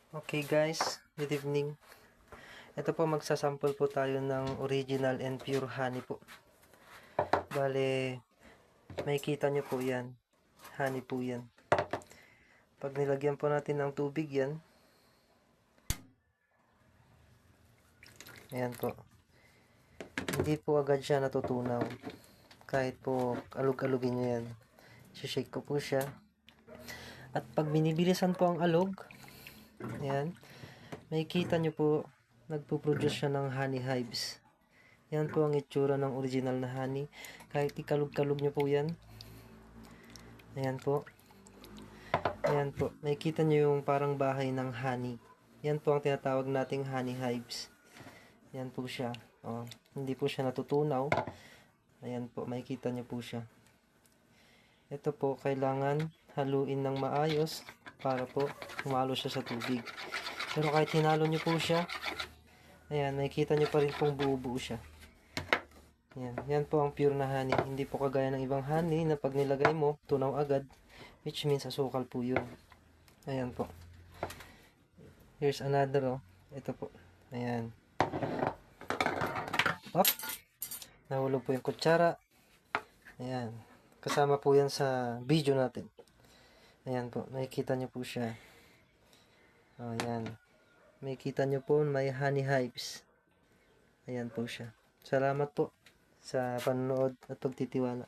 Okay guys, good evening. Ito po magsasample po tayo ng original and pure honey po. Bale, may kita nyo po yan. Honey po yan. Pag nilagyan po natin ng tubig yan, ayan po. Hindi po agad siya natutunaw. Kahit po alog-alogin nyo yan. Shake ko po siya. At pag binibilisan po ang alog, ayan, may kita nyo po, nagpo-produce siya ng honey hives. Yan po ang itsura ng original na honey. Kahit ikalog-kalog nyo po yan. Ayan po. Ayan po. May kita nyo yung parang bahay ng honey. Yan po ang tinatawag nating honey hives. Yan po siya. Oh, hindi po siya natutunaw. Ayan po. May kita nyo po siya. Ito po, kailangan haluin ng maayos para po humalo siya sa tubig. Pero kahit hinalo nyo po siya, ayan, nakikita nyo pa rin pong buo-buo siya. Ayan, yan po ang pure na honey. Hindi po kagaya ng ibang honey na pag nilagay mo, tunaw agad. Which means asukal po yun. Ayan po. Here's another oh. Ito po. Ayan. Up. Nahulog po yung kutsara. Ayan. Kasama po yan sa video natin. Ayan po. Makikita nyo po siya. Oh, ayan. Makikita nyo po may honey hives. Ayan po siya. Salamat po sa panonood at pagtitiwala.